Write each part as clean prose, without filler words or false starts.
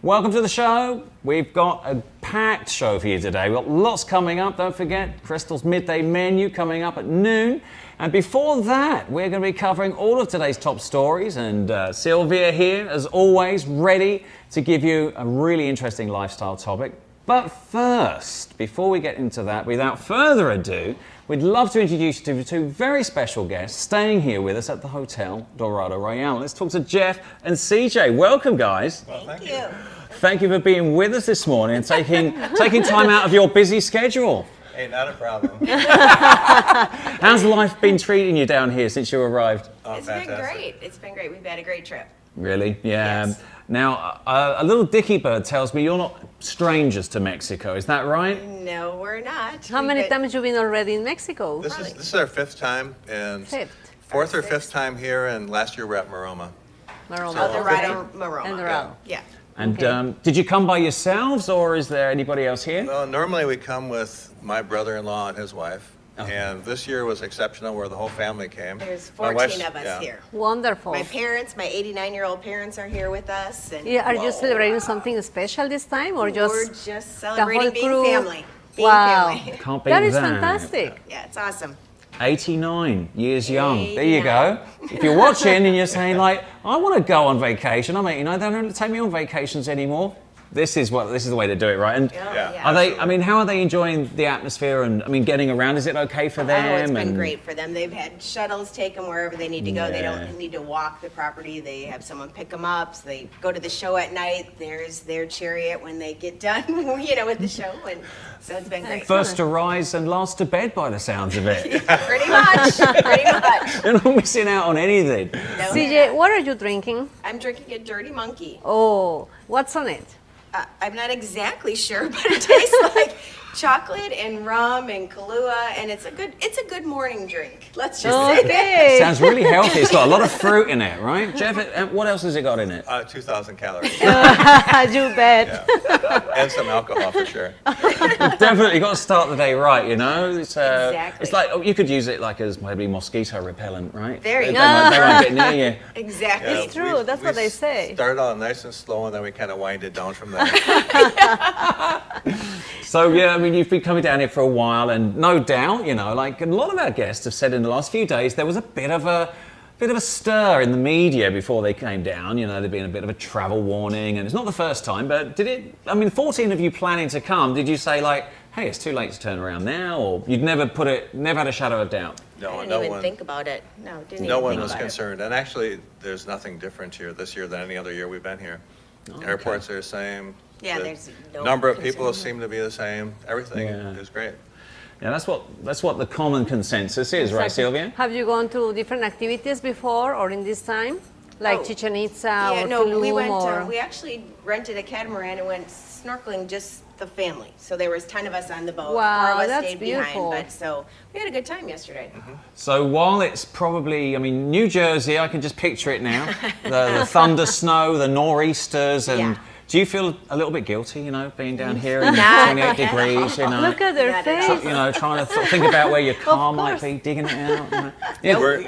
Welcome to the show. We've got a packed show for you today. We've got lots coming up. Don't forget Crystal's midday menu coming up at noon. And before that, we're going to be covering all of today's top stories. And Sylvia here, as always, ready to give you a really interesting lifestyle topic. But first, before we get into that, without further ado, we'd love to introduce you to two very special guests staying here with us at the Hotel Dorado Royale. Let's talk to Jeff and CJ. Welcome, guys. Well, thank you. Thank you for being with us this morning and taking time out of your busy schedule. Hey, not a problem. How's life been treating you down here since you arrived? Oh, it's been great. It's been great. We've had a great trip. Really? Yeah. Yes. Now, a little dicky bird tells me you're not strangers to Mexico. Is that right? No, we're not. How many times have you been already in Mexico? This is our fifth time, and fourth or fifth time here, and last year we're at Maroma. Oh, Dorado Maroma. And Dorado. Yeah. And did you come by yourselves, or is there anybody else here? Well, normally we come with my brother-in-law and his wife, and this year was exceptional where the whole family came. There's 14 of us here. Wonderful. My parents, my 89-year-old parents are here with us. And Yeah, are you celebrating something special this time, or we're just just celebrating being crew? family. Being Wow. family. Can't beat that is that. fantastic. Yeah, it's awesome. 89 years young. There you go. If you're watching and you're saying, like, I want to go on vacation, I'm 89, they don't take me on vacations anymore. This is the way to do it, right? And Yeah. are they? I mean, how are they enjoying the atmosphere and getting around? Is it okay for them? Oh, it's been And- great for them. They've had shuttles take them wherever they need to go. They Yeah. don't need to walk the property. They have someone pick them up. So they go to the show at night. There's their chariot when they get done, with the show. And so it's been great. First to rise and last to bed, by the sounds of it. Pretty much. Pretty much. You're not missing out on anything. No, CJ, what are you drinking? I'm drinking a Dirty Monkey. Oh, what's on it? I'm not exactly sure, but it tastes like chocolate and rum and Kahlua, and it's a good morning drink. Let's just say that. Okay. Sounds really healthy. It's got a lot of fruit in it, right? Jeff, what else has it got in it? 2,000 calories. You bet. Yeah. And some alcohol for sure. Definitely got to start the day right, It's, Exactly. It's like, you could use it like as maybe mosquito repellent, right? There you They go. won't get near you. Exactly. It's true. That's what they say. Started out nice and slow, and then we kind of wind it down from there. So, you've been coming down here for a while, and no doubt, like a lot of our guests have said in the last few days, there was a bit of a stir in the media before they came down. There'd been a bit of a travel warning, and it's not the first time, but 14 of you planning to come, did you say like, hey, it's too late to turn around now, or you'd never had a shadow of doubt? No, I no didn't even one. think about it. No, didn't No even one think was about it. concerned, and actually, there's nothing different here this year than any other year we've been here. Airports are the same. Yeah, The there's no number of concern. people seem to be the same. Everything Yeah. is great. Yeah, that's what the common consensus is, right, Sylvia? Have you gone to different activities before or in this time? Like Oh. Chichen Itza Yeah, or no, Tulum we went. or... We actually rented a catamaran and went snorkeling, just the family. So there was 10 of us on the boat. Wow, 4 of us that's stayed beautiful. behind. But so we had a good time yesterday. So while it's probably, New Jersey, I can just picture it now. The thunder snow, the nor'easters, and Yeah. do you feel a little bit guilty, being down here in Not 28 degrees, Look at their Not at all. face. trying to think about where your car might course. be, digging it out. Yeah, We're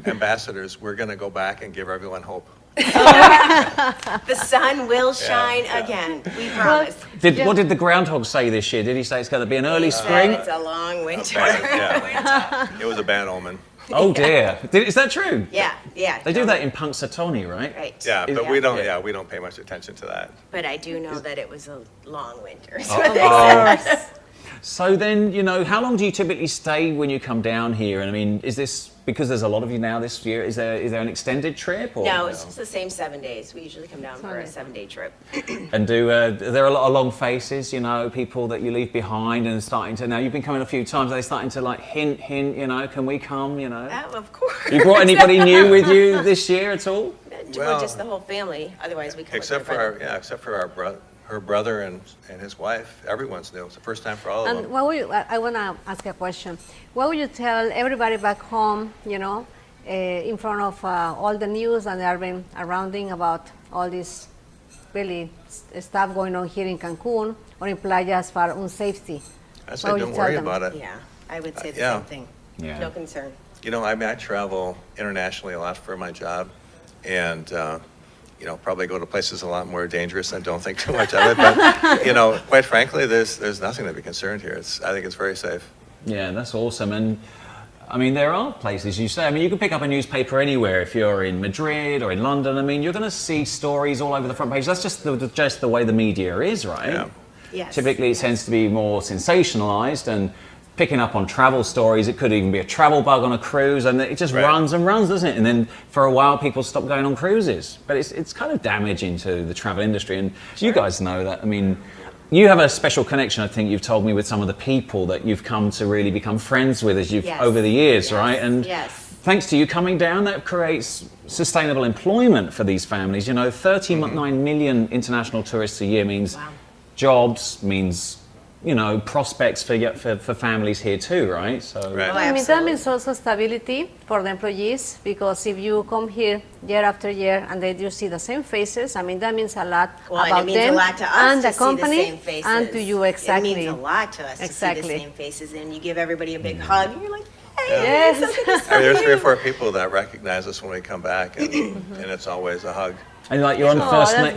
ambassadors. We're going to go back and give everyone hope. The sun will shine yeah. again. We promise. What did the groundhog say this year? Did he say it's going to be an early spring? It's a long winter. It was a bad omen. Oh dear. Is that true? Yeah, yeah. They do that in Punxsutawney, right? Right. Yeah, but Yeah. we don't. Yeah. Yeah, we don't pay much attention to that. But I do know that it was a long winter. is Oh. what they said. So then, how long do you typically stay when you come down here? And is this because there's a lot of you now this year? Is there an extended trip? Or? No, it's just the same 7 days. We usually come down for a 7-day trip. And are there a lot of long faces? People that you leave behind and starting to. Now you've been coming a few times. Are they starting to like hint? Can we come? Of course. You brought anybody new with you this year at all? Well, just the whole family. Otherwise, we come Except with our for except for her brother and his wife. Everyone's new. It's the first time for all of And them. what would you, I want to ask a question. What would you tell everybody back home, in front of all the news and they have been surrounding about all this really stuff going on here in Cancun or in playas for unsafety? I What said, would you don't tell worry them? about it. Yeah, I would say the Yeah. same thing. Yeah. No concern. I travel internationally a lot for my job, and probably go to places a lot more dangerous and don't think too much of it. But, quite frankly, there's nothing to be concerned here. I think it's very safe. Yeah, that's awesome. And I mean, there are places, you say, I mean, you can pick up a newspaper anywhere. If you're in Madrid or in London, I mean, you're going to see stories all over the front page. That's just the way the media is, right? Yeah. Yes. Typically, it tends to be more sensationalized and picking up on travel stories. It could even be a travel bug on a cruise, and it just runs and runs, doesn't it? And then for a while, people stop going on cruises. But it's kind of damaging to the travel industry. And you guys know that. I mean, you have a special connection, I think you've told me, with some of the people that you've come to really become friends with as you've over the years, right? And thanks to you coming down, that creates sustainable employment for these families. 39 million international tourists a year means jobs, means prospects for families here too, right? So I mean, that means also stability for the employees, because if you come here year after year and then you see the same faces, I mean, that means a lot about it means them a lot to us and to the see company the same faces. and to you, exactly. It means a lot to us to see the same faces, and you give everybody a big hug, and you're like, hey, Yes. I mean, there's 3 or 4 people that recognize us when we come back, and it's always a hug. and like you're on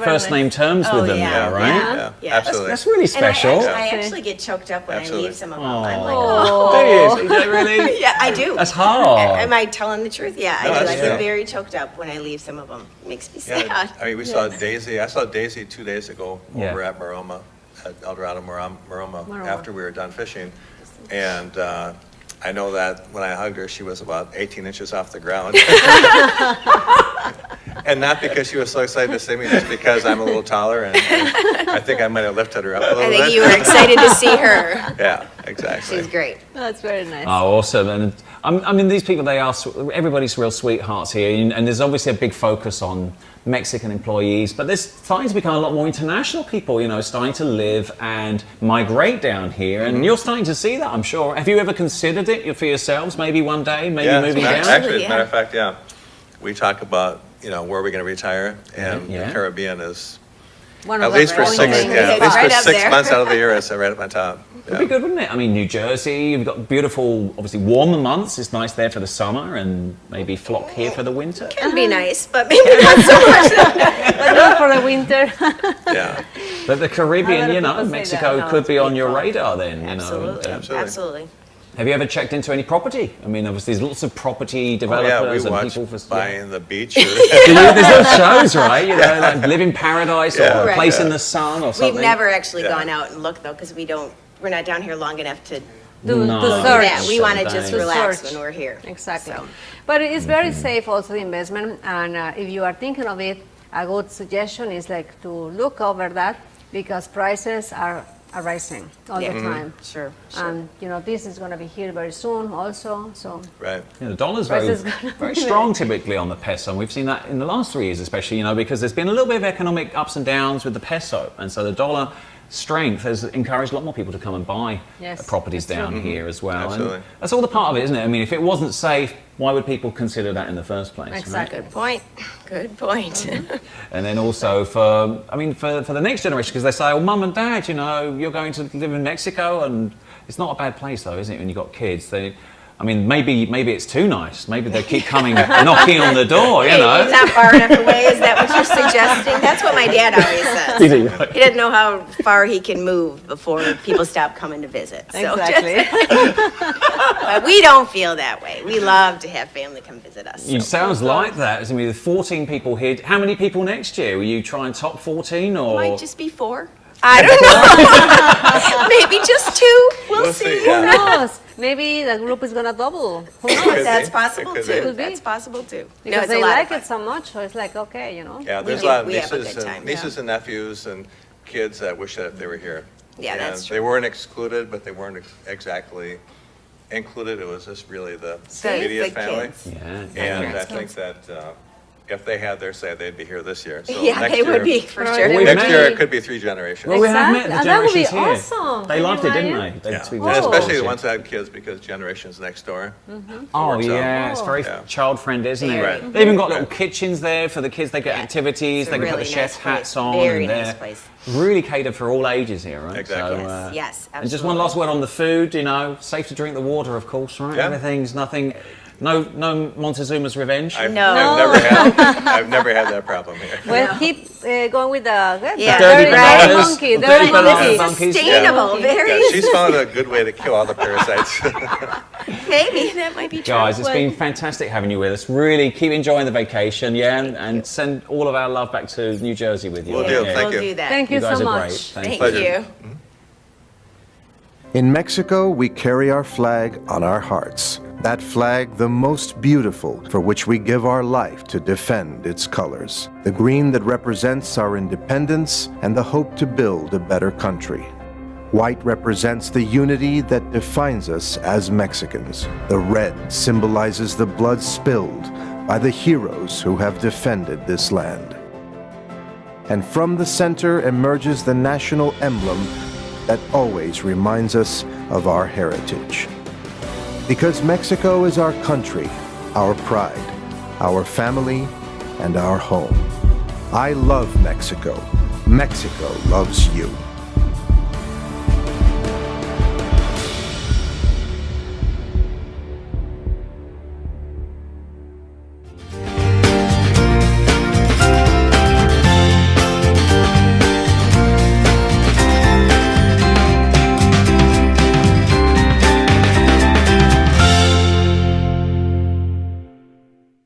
first name terms with them now, right? Yeah, absolutely. That's really special. And I actually get choked up when I leave some of them. I'm like, Oh, do you? Is that really? yeah, I do. That's hard. Am I telling the truth? Yeah, I do. that's I get true. very choked up when I leave some of them. It makes me sad. I mean, we saw Daisy. I saw Daisy 2 days ago over at Maroma, at El Dorado Maroma, after we were done fishing. And I know that when I hugged her, she was about 18 inches off the ground. And not because she was so excited to see me, just because I'm a little taller, and I think I might have lifted her up a little bit. I think you were excited to see her. Yeah, exactly. She's great. That's very nice. Oh, awesome. And I mean, these people, everybody's real sweethearts here. And there's obviously a big focus on Mexican employees, but there's starting to become a lot more international people, starting to live and migrate down here. And you're starting to see that, I'm sure. Have you ever considered it for yourselves, maybe one day, moving down? Actually, as a matter of fact, we talk about, where we're going to retire, and the Caribbean is One at of least the for main six, things. at least Right for up 6 there. months out of the year, it's right at my top. It'd be good, wouldn't it? I mean, New Jersey, you've got beautiful, obviously warmer months. It's nice there for the summer, and maybe flock here for the winter. Can be nice, but maybe not so much. But not for the winter. Yeah, But the Caribbean, A lot of people say Mexico that. No, could it's be on big your fun. radar then, Absolutely. Absolutely. Absolutely. Have you ever checked into any property? I mean, obviously, there's lots of property we developers and watch people for Buying the Beach. There's those shows, right? Like Live in Paradise or A Right. Place in the Sun or something. We've never actually gone out and looked, though, because we're not down here long enough to To No. do search. that. We want to just To relax search. when we're here. Exactly. So, But it is very safe also, the investment, and if you are thinking of it, a good suggestion is like to look over that, because prices are rising all the time. sure. And this is going to be here very soon also, so Right. The dollar's Price very, is gonna very be strong typically on the peso. And we've seen that in the last 3 years, especially, because there's been a little bit of economic ups and downs with the peso. And so the dollar strength has encouraged a lot more people to come and buy Yes, properties that's down true. here as well. Absolutely. And that's all the part of it, isn't it? I mean, if it wasn't safe, why would people consider that in the first place? right? Exactly. Good point. Good point. And then also for the next generation, because they say, well, mum and dad, you're going to live in Mexico, and it's not a bad place though, is it, when you've got kids? Maybe it's too nice. Maybe they keep coming, knocking on the door, Hey, it's not far enough away. Is that what you're suggesting? That's what my dad always says. He doesn't know how far he can move before people stop coming to visit. So exactly. but we don't feel that way. We love to have family come visit us. It So. sounds like that. I mean, with 14 people here, how many people next year? Will you try and top 14 or? Might just be 4. I don't know. Maybe just 2. We'll see. Who knows? Maybe the group is going to double. Who knows? That's possible It could be. too. Could be. That's possible too. Because it's a they lot of like fun. it so much, so it's like, okay, Yeah, there's do. a lot of We have a good nieces, time, and, nieces and nephews and kids that wish that they were here. Yeah, And that's true. They weren't excluded, but they weren't exactly included. It was just really the immediate the family. kids. Yeah. And I think that if they had their say, they'd be here this year. So Yeah, next they would year- be for Right. sure. Well, Next year, Maybe. it could be 3 generations. Well, we have met the Exactly. That would be generations here. awesome. They Can loved you it, didn't imagine? they? Yeah. Two And generations especially the here. ones that have kids, because generations next door. Oh works out. yeah, it's very Yeah. child friendly, isn't it? Right. They even got little kitchens there for the kids. They get activities. It's a They can put really the chef's nice place. hats on. Very and nice they're place. Really catered for all ages here, right? Exactly. So, Yes, And just one last word on the food. Safe to drink the water, of course, right? Yeah. Everything's nothing. No Montezuma's Revenge? I've No. I've never had that problem here. Well, keep going with the Yeah, dirty right. bananas. monkey. The Dirty dirty banana monkey. monkeys. Sustainable, very. Yeah, she's found a good way to kill all the parasites. Maybe that might be true. Guys, it's been fantastic having you with us. Really keep enjoying the vacation, yeah, and send all of our love back to New Jersey with you. Will do. Yeah. Thank We'll you. do that. Thank you, You guys so are much. great. Thank Pleasure. you. In Mexico, we carry our flag on our hearts. That flag, the most beautiful, for which we give our life to defend its colors. The green that represents our independence and the hope to build a better country. White represents the unity that defines us as Mexicans. The red symbolizes the blood spilled by the heroes who have defended this land. And from the center emerges the national emblem that always reminds us of our heritage. Because Mexico is our country, our pride, our family, and our home. I love Mexico. Mexico loves you.